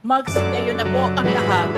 Magsigayo na po ang lahat.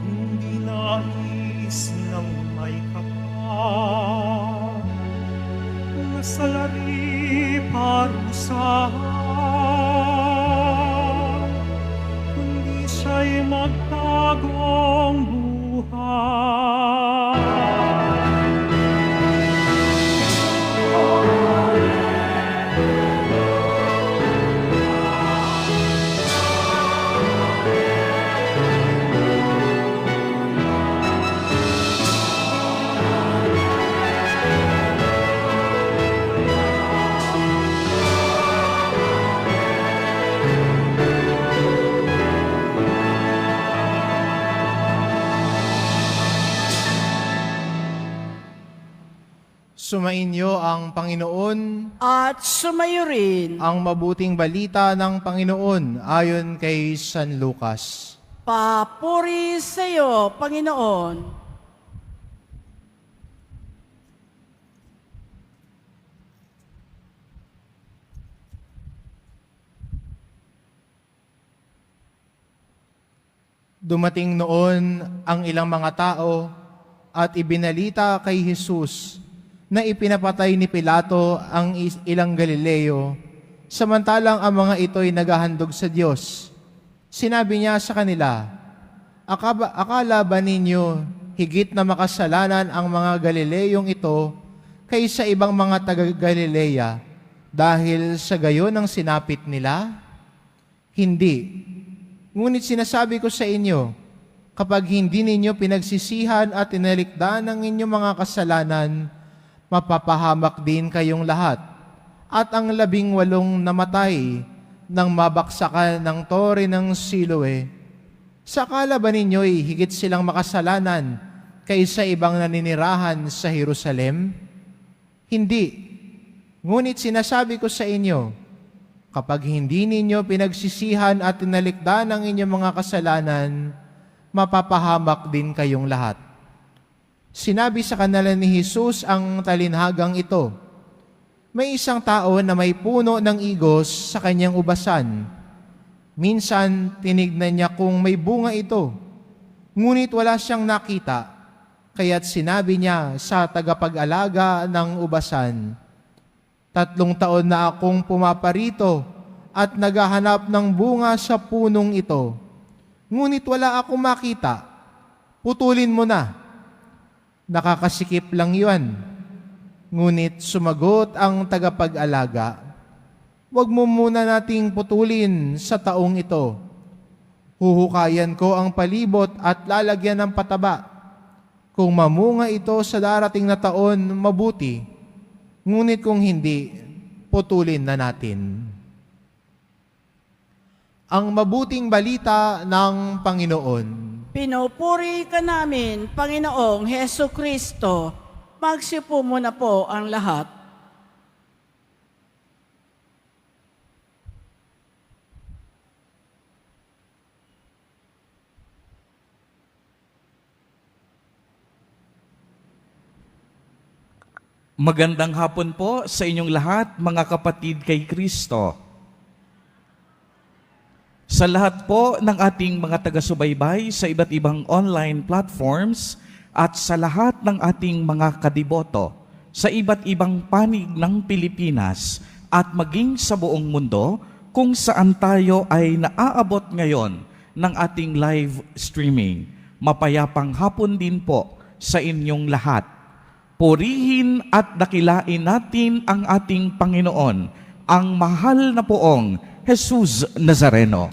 Hindi nais ng may kapal na salari parusahan, kundi siya'y magtagong buhay. Sumainyo ang Panginoon, At sumayo rin. ang mabuting balita ng Panginoon ayon kay San Lucas. Papuri sa iyo, Panginoon. Dumating noon ang ilang mga tao at ibinalita kay Jesus na ipinapatay ni Pilato ang ilang Galileo, samantalang ang mga ito'y naghahandog sa Diyos. Sinabi niya sa kanila, akala ba ninyo higit na makasalanan ang mga Galileyong ito kaysa ibang mga taga-Galilea dahil sa gayon ang sinapit nila? Hindi. Ngunit sinasabi ko sa inyo, kapag hindi ninyo pinagsisihan at tinalikdan ang inyong mga kasalanan, mapapahamak din kayong lahat. At ang 18 namatay nang mabaksakan ng tore ng Siloe, sakala ba ninyo'y higit silang makasalanan kaysa ibang naninirahan sa Jerusalem? Hindi. Ngunit sinasabi ko sa inyo, kapag hindi ninyo pinagsisihan at tinalikdan ang inyong mga kasalanan, mapapahamak din kayong lahat. Sinabi sa kanila ni Jesus ang talinhagang ito, may isang tao na may puno ng igos sa kanyang ubasan. Minsan, tinignan niya kung may bunga ito, ngunit wala siyang nakita, kaya't sinabi niya sa tagapag-alaga ng ubasan, 3 taon na akong pumaparito at naghahanap ng bunga sa punong ito. Ngunit wala akong makita. Putulin mo na. Nakakasikip lang yun. Ngunit sumagot ang tagapag-alaga, huwag mo muna nating putulin sa taong ito. Huhukayan ko ang palibot at lalagyan ng pataba. Kung mamunga ito sa darating na taon, mabuti. Ngunit kung hindi, putulin na natin. Ang mabuting balita ng Panginoon. Pinupuri ka namin, Panginoong Heso Kristo. Magsipo mo na po ang lahat. Magandang hapon po sa inyong lahat, mga kapatid kay Kristo. Sa lahat po ng ating mga taga-subaybay sa iba't ibang online platforms at sa lahat ng ating mga kadiboto sa iba't ibang panig ng Pilipinas at maging sa buong mundo kung saan tayo ay naaabot ngayon ng ating live streaming. Mapayapang hapon din po sa inyong lahat. Purihin at dakilain natin ang ating Panginoon, ang mahal na poong Jesus Nazareno.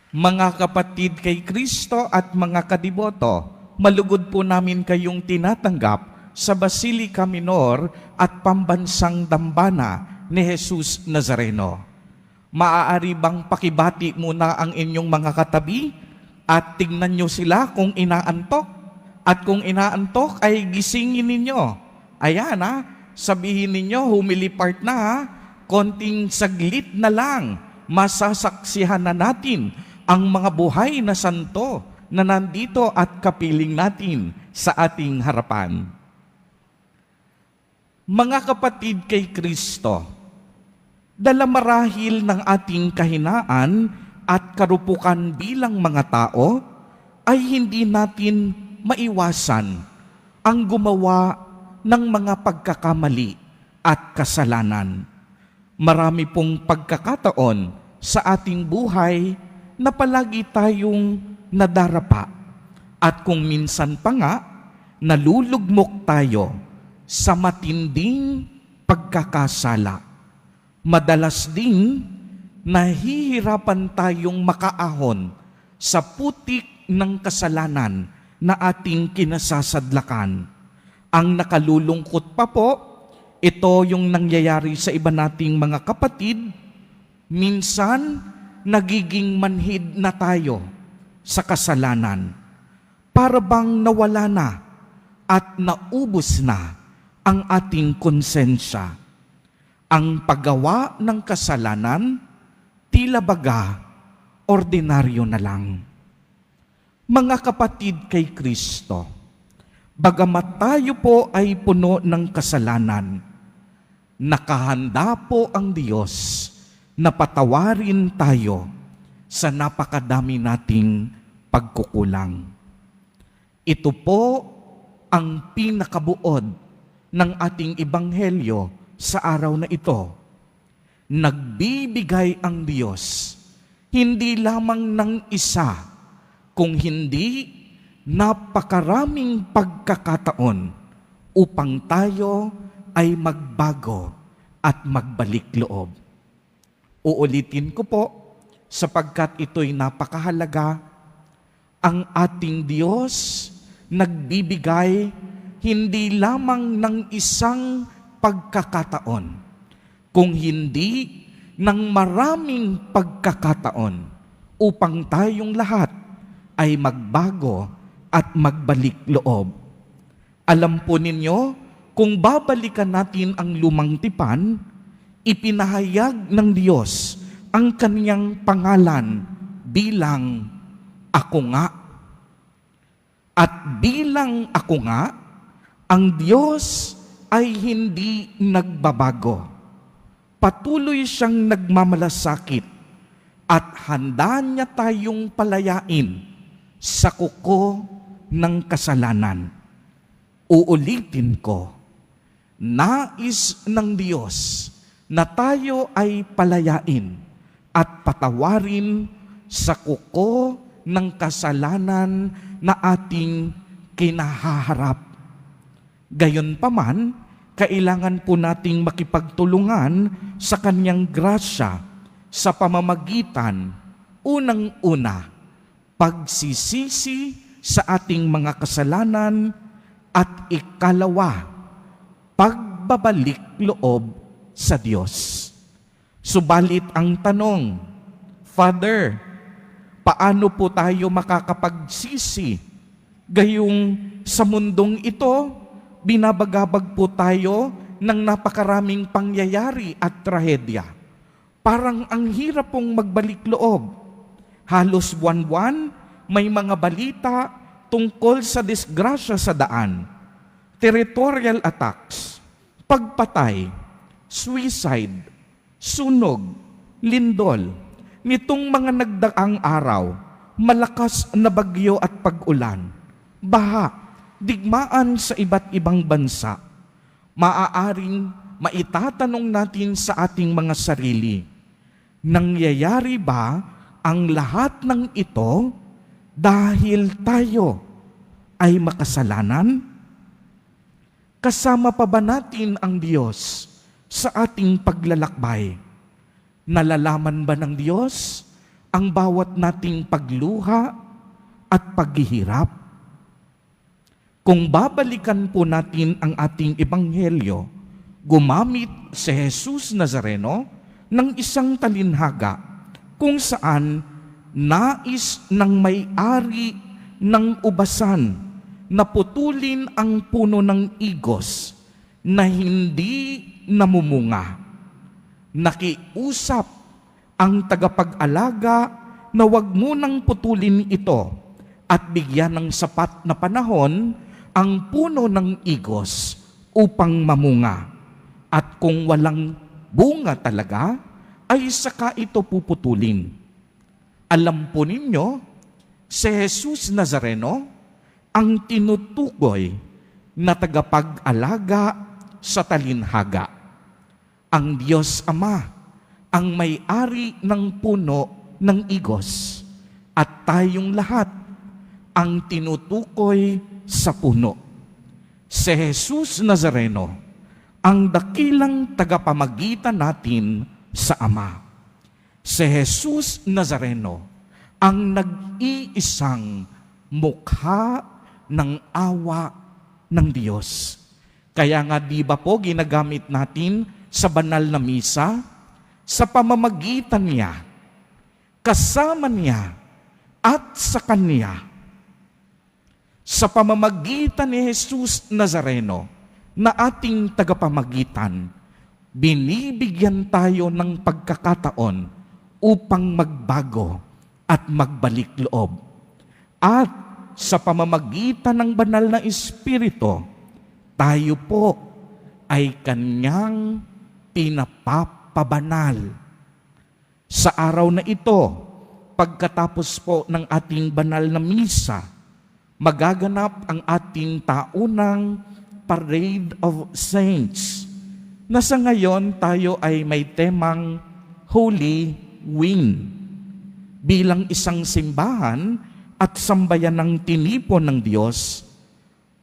Mga kapatid kay Kristo at mga kadiboto, malugod po namin kayong tinatanggap sa Basilica Minor at Pambansang Dambana ni Jesus Nazareno. Maaari bang pakibati muna ang inyong mga katabi at tingnan nyo sila kung inaantok? At kung inaantok ay gisingin ninyo. Ayan sabihin ninyo, humilipart na konting saglit na lang, masasaksihan na natin ang mga buhay na santo na nandito at kapiling natin sa ating harapan. Mga kapatid kay Kristo, dala marahil ng ating kahinaan at karupukan bilang mga tao, ay hindi natin maiwasan ang gumawa ng mga pagkakamali at kasalanan. Marami pong pagkakataon sa ating buhay na palagi tayong nadarapa at kung minsan pa nga, nalulugmok tayo sa matinding pagkakasala. Madalas din, nahihirapan tayong makaahon sa putik ng kasalanan na ating kinasasadlakan. Ang nakalulungkot pa po, ito yung nangyayari sa iba nating mga kapatid, minsan nagiging manhid na tayo sa kasalanan. Para bang nawala na at naubos na ang ating konsensya. Ang paggawa ng kasalanan, tila baga, ordinaryo na lang. Mga kapatid kay Kristo, bagamat tayo po ay puno ng kasalanan, nakahanda po ang Diyos na patawarin tayo sa napakadami nating pagkukulang. Ito po ang pinakabuod ng ating ebanghelyo sa araw na ito. Nagbibigay ang Diyos hindi lamang ng isa, kung hindi napakaraming pagkakataon upang tayo ay magbago at magbalik loob. Uulitin ko po, sapagkat ito'y napakahalaga, ang ating Diyos nagbibigay hindi lamang ng isang pagkakataon, kung hindi ng maraming pagkakataon upang tayong lahat ay magbago at magbalik loob. Alam po ninyo, kung babalikan natin ang lumang tipan, ipinahayag ng Diyos ang kaniyang pangalan bilang Ako Nga. At bilang Ako Nga, ang Diyos ay hindi nagbabago. Patuloy siyang nagmamalasakit at handa niya tayong palayain sa kuko ng kasalanan. Uulitin ko, nais ng Diyos na tayo ay palayain at patawarin sa kuko ng kasalanan na ating kinahaharap. Gayunpaman, kailangan po nating makipagtulungan sa Kanyang grasya sa pamamagitan, unang-una, pagsisisi sa ating mga kasalanan at ikalawa, pagbabalik loob sa Diyos. Subalit ang tanong, Father, paano po tayo makakapagsisi? Gayong sa mundong ito, binabagabag po tayo ng napakaraming pangyayari at trahedya. Parang ang hirap pong magbalik loob. Halos buwan-buwan, may mga balita tungkol sa disgrasya sa daan, territorial attacks, pagpatay, suicide, sunog, lindol. Nitong mga nagdaang araw, malakas na bagyo at pag-ulan, baha, digmaan sa iba't ibang bansa. Maaaring maitatanong natin sa ating mga sarili, nangyayari ba ang lahat ng ito dahil tayo ay makasalanan? Kasama pa ba natin ang Diyos sa ating paglalakbay? Nalalaman ba ng Diyos ang bawat nating pagluha at paghihirap? Kung babalikan po natin ang ating ebanghelyo, gumamit si Jesus Nazareno ng isang talinhaga kung saan nais ng may-ari ng ubasan na putulin ang puno ng igos na hindi namumunga. Nakiusap ang tagapag-alaga na wag munang putulin ito at bigyan ng sapat na panahon ang puno ng igos upang mamunga. At kung walang bunga talaga, ay saka ito puputulin. Alam po ninyo, si Jesus Nazareno ang tinutukoy na tagapag-alaga sa talinhaga. Ang Diyos Ama ang may-ari ng puno ng igos at tayong lahat ang tinutukoy sa puno. Si Jesus Nazareno ang dakilang tagapamagitan natin sa Ama. Si Jesus Nazareno ang nag-iisang mukha ng awa ng Diyos. Kaya nga di ba po ginagamit natin sa banal na misa, sa pamamagitan niya, kasama niya, at sa Kanya. Sa pamamagitan ni Jesus Nazareno na ating tagapamagitan, binibigyan tayo ng pagkakataon upang magbago at magbalik loob. At sa pamamagitan ng banal na Espiritu, tayo po ay Kanyang pinapapabanal. Sa araw na ito, pagkatapos po ng ating banal na misa, magaganap ang ating taunang Parade of Saints, na sa ngayon tayo ay may temang Holy Wind. Bilang isang simbahan at sambayan ng tinipon ng Diyos,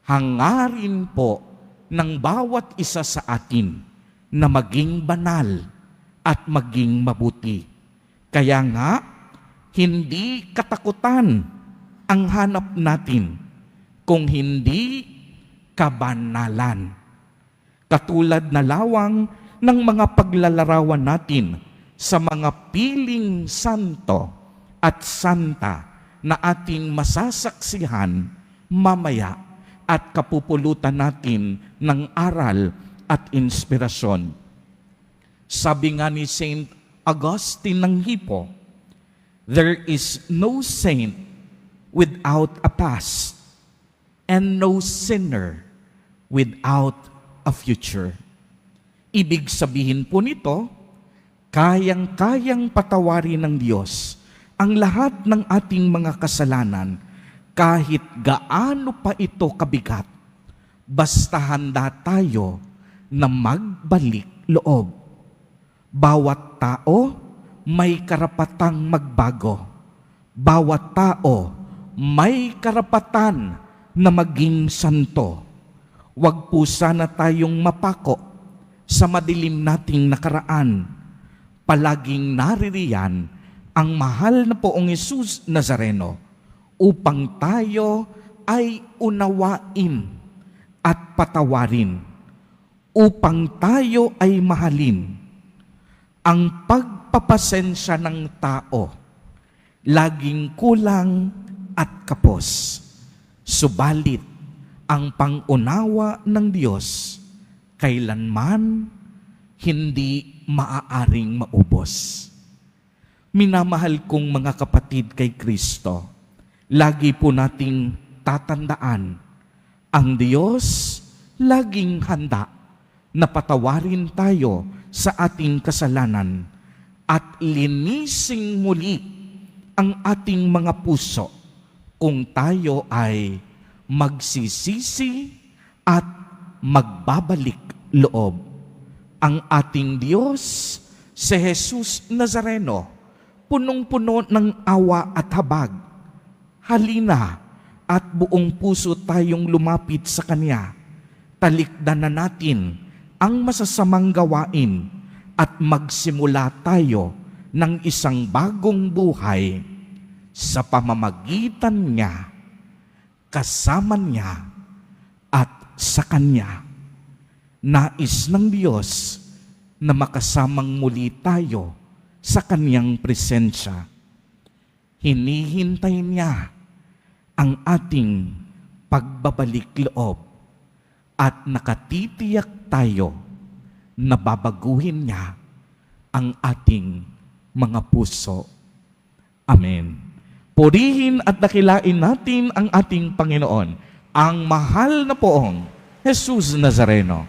hangarin po ng bawat isa sa atin na maging banal at maging mabuti. Kaya nga, hindi katakutan ang hanap natin kung hindi kabanalan. Katulad na lawang ng mga paglalarawan natin sa mga piling santo at santa na ating masasaksihan mamaya at kapupulutan natin ng aral at inspirasyon. Sabi nga ni Saint Augustine ng Hippo, there is no saint without a past, and no sinner without a future. Ibig sabihin po nito, kayang-kayang patawarin ng Diyos ang lahat ng ating mga kasalanan kahit gaano pa ito kabigat, basta handa tayo na magbalik loob. Bawat tao may karapatang magbago. Bawat tao may karapatan na maging santo. Huwag po sana tayong mapako sa madilim nating nakaraan. Palaging naririyan ang mahal na Poong Jesus Nazareno upang tayo ay unawain at patawarin, upang tayo ay mahalin. Ang pagpapasensya ng tao laging kulang at kapos. Subalit, ang pangunawa ng Diyos kailanman hindi maaaring maubos. Minamahal kong mga kapatid kay Kristo, lagi po nating tatandaan, ang Diyos laging handa na patawarin tayo sa ating kasalanan at linising muli ang ating mga puso kung tayo ay magsisisi at magbabalik loob. Ang ating Diyos, si Jesus Nazareno, punong-puno ng awa at habag. Halina at buong puso tayong lumapit sa Kanya. Talikdan na natin ang masasamang gawain at magsimula tayo ng isang bagong buhay sa pamamagitan niya, kasama niya, sa Kanya. Nais ng Diyos na makasamang muli tayo sa Kanyang presensya. Hinihintay niya ang ating pagbabalik loob at nakatitiyak tayo na babaguhin niya ang ating mga puso. Amen. Purihin at dakilain natin ang ating Panginoon, ang mahal na poong Jesus Nazareno.